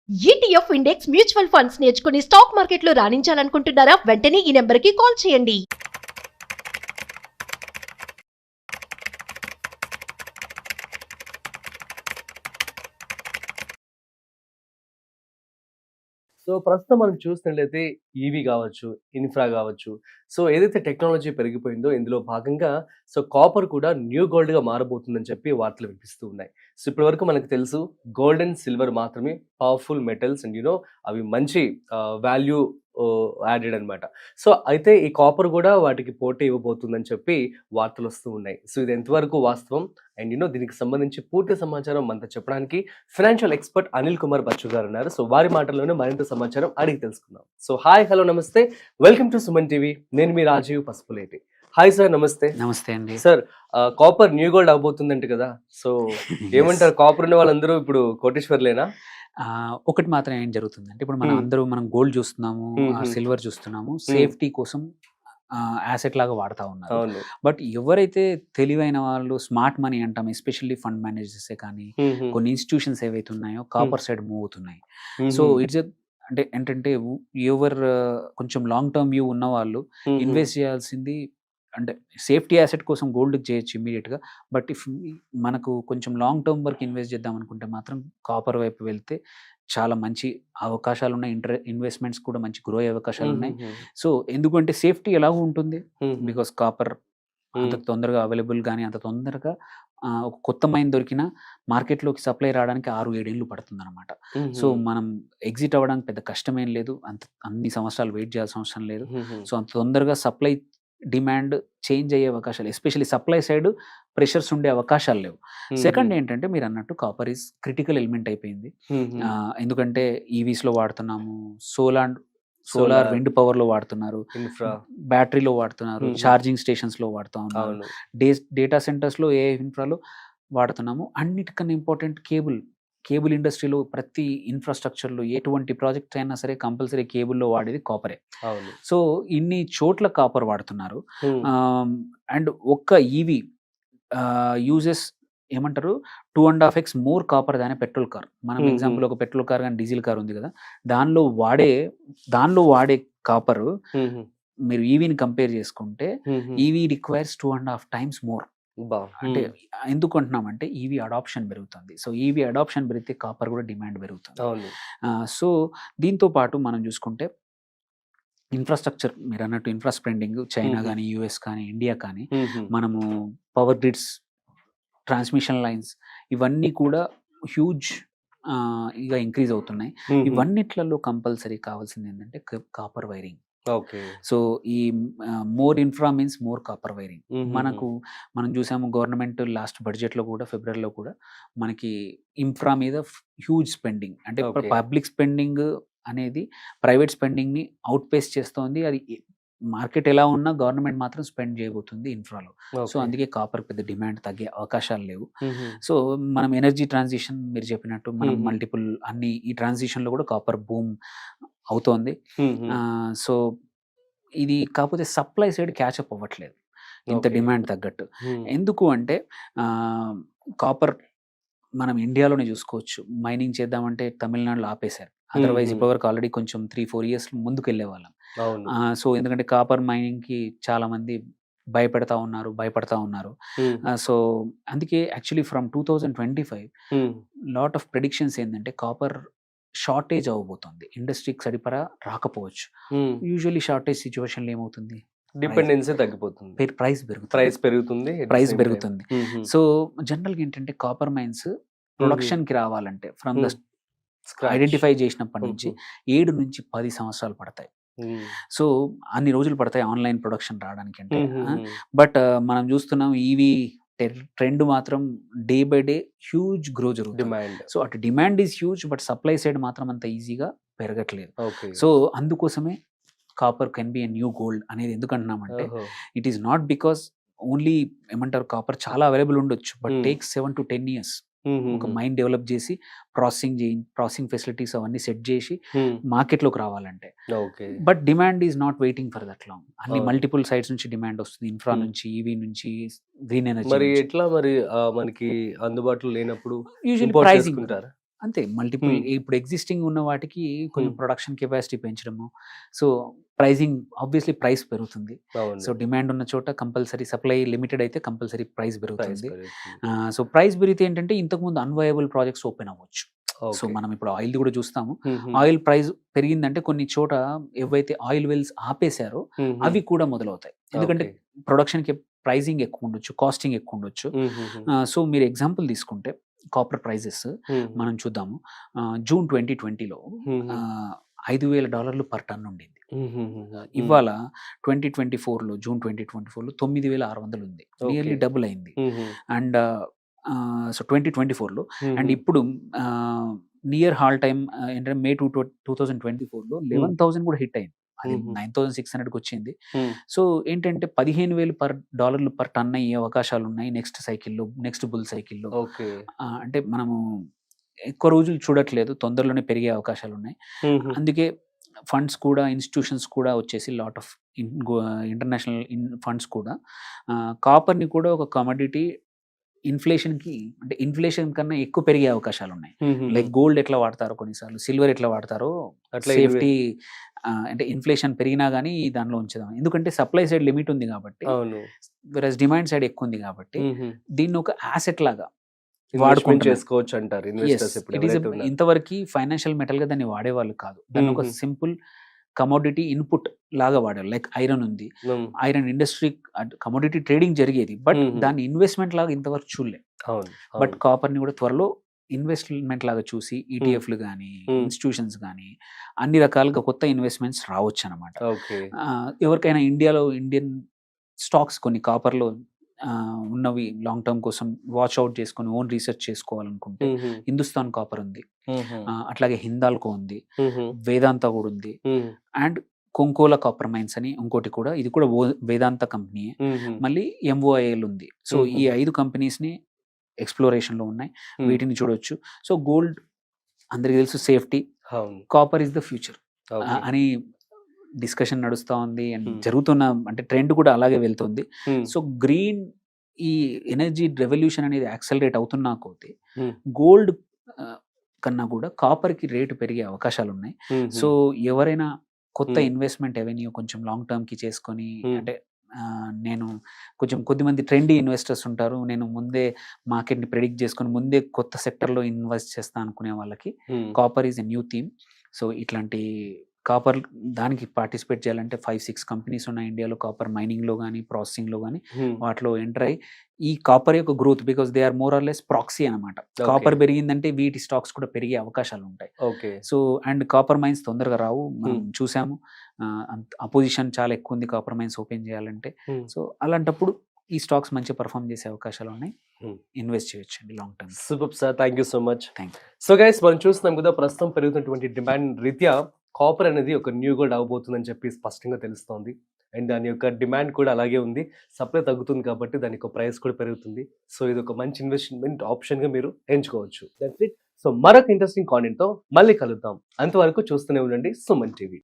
ETF index mutual funds నేర్చుకుని stock మార్కెట్లో రాణించాలనుకుంటున్నారా? వెంటనే ఈ నెంబర్కి కాల్ చేయండి. సో, ప్రస్తుతం మనం చూసినట్లయితే ఈవీ గావచ్చు, ఇన్ఫ్రా గావచ్చు. సో, ఏదైతే టెక్నాలజీ పెరిగిపోయిందో ఇందులో భాగంగా కాపర్ కూడా న్యూ గోల్డ్‌గా మారబోతుందని చెప్పి వార్తలు వినిపిస్తూ ఉన్నాయి. సో, ఇప్పటివరకు మనకు తెలుసు గోల్డ్ అండ్ సిల్వర్ మాత్రమే పవర్‌ఫుల్ మెటల్స్ అండ్ అవి మంచి వాల్యూ యాడెడ్ అన్నమాట. సో, అయితే ఈ కాపర్ గూడా వాటికి పోటీ ఇవ్వబోతుందని చెప్పి వార్తలొస్తూ ఉన్నాయి. సో, ఇది ఎంతవరకు వాస్తవం అండ్ దీనికి సంబంధించి పూర్తి సమాచారం మనతో చెప్పడానికి ఫైనాన్షియల్ ఎక్స్‌పర్ట్ అనిల్ కుమార్ బచ్చు గారున్నారు. సో, వారి మాటల్లోనే మరింత సమాచారం అడిగి తెలుసుకుందాం. సో, హాయ్, హలో, నమస్తే. Welcome to Suman TV. నేను మీ రాజీవ్ పసుపులేటి. హాయ్ సార్, నమస్తే. నమస్తే అండి. సార్, కాపర్ న్యూ గోల్డ్ అవబోతుందంట కదా! సో, ఏమంటారు? కాపర్ ఉన్న వాళ్ళందరూ ఇప్పుడు కోటీశ్వర్లేనా? ఒకటి మాత్రం ఏం జరుగుతుందంటే, ఇప్పుడు మనం గోల్డ్ చూస్తున్నాము, సిల్వర్ చూస్తున్నాము, సేఫ్టీ కోసం యాసెట్ లాగా వాడుతా ఉన్నారు. అవును. బట్ ఎవరైతే తెలివైన వాళ్ళు, స్మార్ట్ మనీ అంటాం, ఎస్పెషల్లీ ఫండ్ మేనేజర్సే కానీ, కొన్ని ఇన్స్టిట్యూషన్స్ ఏవైతే ఉన్నాయో కాపర్ సైడ్ మూవ్ అవుతున్నాయి. సో ఇట్స్ అంటే ఏంటంటే ఎవరు కొంచెం లాంగ్ టర్మ్ వ్యూ ఉన్న వాళ్ళు ఇన్వెస్ట్ చేయాల్సింది అంటే సేఫ్టీ యాసెట్ కోసం గోల్డ్ చేయొచ్చు ఇమీడియట్గా. బట్ ఇఫ్ మనకు కొంచెం లాంగ్ టర్మ్ వరకు ఇన్వెస్ట్ చేద్దాం అనుకుంటే మాత్రం కాపర్ వైపు వెళ్తే చాలా మంచి అవకాశాలు ఉన్నాయి. ఇన్వెస్ట్మెంట్స్ కూడా మంచి గ్రో అయ్యే అవకాశాలు ఉన్నాయి. సో ఎందుకంటే సేఫ్టీ ఎలాగూ ఉంటుంది, బికాస్ కాపర్ అంత తొందరగా అవైలబుల్ కానీ అంత తొందరగా ఒక కొత్త మైన్ దొరికినా మార్కెట్లోకి సప్లై రావడానికి 6-7 ఏళ్ళు పడుతుంది అనమాట. సో మనం ఎగ్జిట్ అవ్వడానికి పెద్ద కష్టమేం లేదు, అన్ని సంవత్సరాలు వెయిట్ చేయాల్సిన అవసరం లేదు. సో అంత తొందరగా సప్లై డిమాండ్ చేంజ్ అయ్యే అవకాశాలు, ఎస్పెషల్లీ సప్లై సైడ్ ప్రెషర్స్ ఉండే అవకాశాలు లేవు. సెకండ్ ఏంటంటే మీరు అన్నట్టు కాపర్ ఈజ్ క్రిటికల్ ఎలిమెంట్ అయిపోయింది. ఎందుకంటే ఈవీస్లో వాడుతున్నాము, సోలార్ విండ్ పవర్ లో వాడుతున్నారు, బ్యాటరీలో వాడుతున్నారు, ఛార్జింగ్ స్టేషన్స్ లో వాడుతూ ఉన్నారు, డేటా సెంటర్స్ లో, ఏ ఇన్ఫ్రాలో వాడుతున్నాము. అన్నిటికన్నా ఇంపార్టెంట్ కేబుల్ ఇండస్ట్రీలో ప్రతి ఇన్ఫ్రాస్ట్రక్చర్లో ఎటువంటి ప్రాజెక్ట్ అయినా సరే కంపల్సరీ కేబుల్లో వాడేది కాపరే. సో ఇన్ని చోట్ల కాపర్ వాడుతున్నారు. అండ్ ఒక్క ఈవీ యూజెస్ ఏమంటారు 2.5x మోర్ కాపర్ దాని పెట్రోల్ కార్. మనం ఎగ్జాంపుల్ ఒక పెట్రోల్ కార్ కానీ డీజిల్ కార్ ఉంది కదా, దానిలో వాడే కాపర్ మీరు ఈవీని కంపేర్ చేసుకుంటే ఈవీ రిక్వైర్స్ 2.5 times మోర్. అంటే ఎందుకు అంటున్నామంటే ఈవీ అడాప్షన్ పెరుగుతుంది. సో ఈవీ అడాప్షన్ పెరిగితే కాపర్ కూడా డిమాండ్ పెరుగుతుంది. సో దీంతో పాటు మనం చూసుకుంటే ఇన్ఫ్రాస్ట్రక్చర్, మీరు అన్నట్టు స్పెండింగ్ చైనా కానీ, యుఎస్ కానీ, ఇండియా కానీ, మనము పవర్ గ్రిడ్స్, ట్రాన్స్మిషన్ లైన్స్, ఇవన్నీ కూడా హ్యూజ్ ఇక ఇంక్రీజ్ అవుతున్నాయి. ఇవన్నిట్లలో కంపల్సరీ కావాల్సింది ఏంటంటే కాపర్ వైరింగ్. సో ఈ more infra means more copper wiring. మనం చూసాము గవర్నమెంట్ లాస్ట్ బడ్జెట్లో కూడా, ఫిబ్రవరిలో కూడా మనకి ఇన్ఫ్రా మీద హ్యూజ్ స్పెండింగ్, అంటే పబ్లిక్ స్పెండింగ్ అనేది ప్రైవేట్ స్పెండింగ్ ని అవుట్ పేస్ చేస్తోంది. అది మార్కెట్ ఎలా ఉన్నా గవర్నమెంట్ మాత్రం స్పెండ్ చేయబోతుంది ఇన్ఫ్రాలో. సో అందుకే కాపర్ పెద్ద డిమాండ్ తగ్గే అవకాశాలు లేవు. సో మనం ఎనర్జీ ట్రాన్సిషన్, మీరు చెప్పినట్టు మనం మల్టిపుల్ అన్ని ఈ ట్రాన్సిషన్ లో కూడా కాపర్ బూమ్ అవుతోంది. సో ఇది కాకపోతే సప్లై సైడ్ క్యాచప్ అవ్వట్లేదు ఇంత డిమాండ్ తగ్గట్టు. ఎందుకు అంటే కాపర్ మనం ఇండియాలోనే చూసుకోవచ్చు, మైనింగ్ చేద్దామంటే తమిళనాడులో ఆపేశారు. అదర్వైజ్ ఇప్పటివరకు ఆల్రెడీ కొంచెం 3-4 years ముందుకు వెళ్ళే వాళ్ళం. సో ఎందుకంటే కాపర్ మైనింగ్ కి చాలా మంది భయపడతా ఉన్నారు. సో అందుకే actually from 2025 lot of predictions ఏంటంటే కాపర్ షార్టేజ్ అవ్వబోతుంది, ఇండస్ట్రీకి సరిపడా రాకపోవచ్చు. యూజువల్లీ షార్టేజ్ సిచ్యువేషన్లో ఏమవుతుంది, డిపెండెన్సీ తగ్గిపోతుంది, ప్రైస్ పెరుగుతుంది. సో జనరల్గా ఏంటంటే కాపర్ మైన్స్ ప్రొడక్షన్ కి రావాలంటే ఫ్రమ్ ద ఐడెంటిఫై చేసినప్పటి నుంచి 7 నుంచి 10 సంవత్సరాలు పడతాయి. సో అన్ని రోజులు పడతాయి ఆన్లైన్ ప్రొడక్షన్ రావడానికి అంటే. బట్ మనం చూస్తున్నాం ఈవీ ట్రెండ్ మాత్రం day by day huge grow జరుగుతుంది. సో అటు demand is huge, but supply side మాత్రం అంత ఈజీగా పెరగట్లేదు. సో అందుకోసమే copper can be a new gold అనేది ఎందుకు అంటున్నామంటే, it is not because only ఏమంటారు కాపర్ చాలా అవైలబుల్ ఉండొచ్చు, బట్ టేక్స్ 7 to 10 years ఒక మైండ్ డెవలప్ చేసి ప్రాసెసింగ్ ఫెసిలిటీస్ అవన్నీ సెట్ చేసి మార్కెట్లోకి రావాలంటే. But demand is not waiting for that long. అన్ని మల్టిపుల్ సైడ్స్ నుంచి డిమాండ్ వస్తుంది, ఇన్ఫ్రా నుంచి, ఈవీ నుంచి, గ్రీన్ ఎనర్జీ. మరి ఎట్లా మరి మనకి అందుబాటులో లేనప్పుడు యూజువల్లీ అంతే మల్టిపుల్ ఇప్పుడు ఎగ్జిస్టింగ్ ఉన్న వాటికి కొంచెం ప్రొడక్షన్ కెపాసిటీ పెంచడము, సో ప్రైజింగ్ ఆబ్వియస్లీ ప్రైస్ పెరుగుతుంది. సో డిమాండ్ ఉన్న చోట కంపల్సరీ, సప్లై లిమిటెడ్ అయితే కంపల్సరీ ప్రైస్ పెరుగుతుంది. సో ప్రైస్ పెరిగితే ఏంటంటే ఇంతకుముందు అన్వయబుల్ ప్రాజెక్ట్స్ ఓపెన్ అవ్వచ్చు. సో మనం ఇప్పుడు ఆయిల్ కూడా చూస్తాము, ఆయిల్ ప్రైస్ పెరిగిందంటే కొన్ని చోట ఏవైతే ఆయిల్ వెల్స్ ఆపేశారో అవి కూడా మొదలవుతాయి. ఎందుకంటే ప్రొడక్షన్ కి ప్రైజింగ్ ఎక్కువ ఉండొచ్చు, కాస్టింగ్ ఎక్కువ ఉండొచ్చు. సో మీరు ఎగ్జాంపుల్ తీసుకుంటే కాపర్ ప్రైజెస్ మనం చూద్దాము. జూన్ 2020లో $5,000 పర్ టన్ ఉండింది. ఇవాళ 2024లో జూన్ 2024లో 9,600 ఉంది, నియర్లీ డబుల్ అయింది. అండ్ సో 2024లో అండ్ ఇప్పుడు నియర్ హాల్ టైమ్ ఏంటంటే మే 2024లో 11,000 కూడా హిట్ అయింది. అది 9,600కి వచ్చింది. సో ఏంటంటే $15,000 పర్ టన్ అయ్యే అవకాశాలు ఉన్నాయి నెక్స్ట్ సైకిల్లో, నెక్స్ట్ బుల్ సైకిల్లో. అంటే మనము ఎక్కువ రోజులు చూడట్లేదు, తొందరలోనే పెరిగే అవకాశాలు ఉన్నాయి. అందుకే ఫండ్స్ కూడా, ఇన్స్టిట్యూషన్స్ కూడా వచ్చేసి లాట్ ఆఫ్ ఇంటర్నేషనల్ ఫండ్స్ కూడా కాపర్ని కూడా ఒక కమోడిటీ ఇన్ఫ్లేషన్కి, అంటే ఇన్ఫ్లేషన్ కన్నా ఎక్కువ పెరిగే అవకాశాలు ఉన్నాయి. లైక్ గోల్డ్ ఎట్లా వాడతారో కొన్నిసార్లు, సిల్వర్ ఎట్లా వాడతారో అట్లా సేఫ్టీ, అంటే ఇన్ఫ్లేషన్ పెరిగినా కానీ దానిలో ఉంచుదాం. ఎందుకంటే సప్లై సైడ్ లిమిట్ ఉంది కాబట్టి, వెరస్ డిమాండ్ సైడ్ ఎక్కువ ఉంది కాబట్టి దీన్ని ఒక యాసెట్ లాగా చేసుకోవచ్చు అంటారు. ఇంతవరకు ఫైనాన్షియల్ మెటల్ గా దాన్ని వాడేవాళ్ళు కాదు, దాన్ని ఒక సింపుల్ కమోడిటీ ఇన్పుట్ లాగా వాడారు. లైక్ ఐరన్ ఉంది, ఐరన్ ఇండస్ట్రీ కమోడిటీ ట్రేడింగ్ జరిగేది, బట్ దాన్ని ఇన్వెస్ట్మెంట్ లాగా ఇంతవరకు చూడలే. బట్ కాపర్ ని కూడా త్వరలో ఇన్వెస్ట్మెంట్ లాగా చూసి ఈటీఎఫ్లు కానీ, ఇన్స్టిట్యూషన్స్ కానీ అన్ని రకాలుగా కొత్త ఇన్వెస్ట్మెంట్స్ రావచ్చు అనమాట. ఎవరికైనా ఇండియాలో ఇండియన్ స్టాక్స్ కొన్ని కాపర్లో ఉన్నవి లాంగ్ టర్మ్ కోసం వాచ్ అవుట్ చేసుకొని ఓన్ రీసెర్చ్ చేసుకోవాలనుకుంటే హిందుస్థాన్ కాపర్ ఉంది, అట్లాగే హిందాల్కో ఉంది, వేదాంత కూడా ఉంది, అండ్ కొంకోలా కాపర్ మైన్స్ అని ఇంకోటి కూడా, ఇది కూడా వేదాంత కంపెనీ. మళ్ళీ MOIL ఉంది. సో ఈ 5 కంపెనీస్ ని ఎక్స్ప్లోరేషన్ లో ఉన్నాయి, వీటిని చూడొచ్చు. సో గోల్డ్ అందరికి తెలుసు safety, copper is the future అని డిస్కషన్ నడుస్తూ ఉంది అండ్ జరుగుతున్న, అంటే ట్రెండ్ కూడా అలాగే వెళ్తుంది. సో గ్రీన్ ఈ ఎనర్జీ రెవల్యూషన్ అనేది యాక్సలరేట్ అవుతున్నా కొద్దీ గోల్డ్ కన్నా కూడా కాపర్ కి రేటు పెరిగే అవకాశాలు ఉన్నాయి. సో ఎవరైనా కొత్త ఇన్వెస్ట్మెంట్ ఎవెన్యూ కొంచెం లాంగ్ టర్మ్ కి చేసుకొని, అంటే నేను కొంచెం కొద్దిమంది ట్రెండీ ఇన్వెస్టర్స్ ఉంటారు, నేను ముందే మార్కెట్ ని ప్రెడిక్ట్ చేసుకొని ముందే కొత్త సెక్టర్ లో ఇన్వెస్ట్ చేస్తా అనుకునే వాళ్ళకి copper is a new theme. So ఇట్లాంటి కాపర్ దానికి పార్టిసిపేట్ చేయాలంటే 5-6 కంపెనీస్ ఉన్నాయి ఇండియాలో, కాపర్ మైనింగ్ లో కానీ, ప్రాసెసింగ్ లో కానీ, వాటిలో ఎంటర్ అయ్యి ఈ కాపర్ యొక్క growth, because they are more or less proxy అనమాట. కాపర్ పెరిగిందంటే వీటి స్టాక్స్ కూడా పెరిగే అవకాశాలు ఉంటాయి. సో అండ్ కాపర్ మైన్స్ తొందరగా రావు, మనం చూసాము, అపోజిషన్ చాలా ఎక్కువ ఉంది కాపర్ మైన్స్ ఓపెన్ చేయాలంటే. సో అలాంటప్పుడు ఈ స్టాక్స్ మంచి పర్ఫామ్ చేసే అవకాశాలు ఉన్నాయి, ఇన్వెస్ట్ చేయొచ్చండి long term. Super sir, thank you so much. Thank you. So guys, మనం చూస్తున్నాం కదా, ప్రస్తుతం పెరుగుతున్నటువంటి డిమాండ్ రీత్యా కాపర్ అనేది ఒక న్యూ గోల్డ్ అవబోతుందని చెప్పి స్పష్టంగా తెలుస్తోంది. అండ్ దాని యొక్క డిమాండ్ కూడా అలాగే ఉంది, సప్లై తగ్గుతుంది కాబట్టి దాని యొక్క ప్రైస్ కూడా పెరుగుతుంది. సో ఇది ఒక మంచి ఇన్వెస్ట్మెంట్ ఆప్షన్ గా మీరు ఎంచుకోవచ్చు. That's it. సో మరొక ఇంట్రెస్టింగ్ కాంటెంట్ తో మళ్ళీ కలుద్దాం. అంతవరకు చూస్తూనే ఉండండి సుమన్ టీవీ.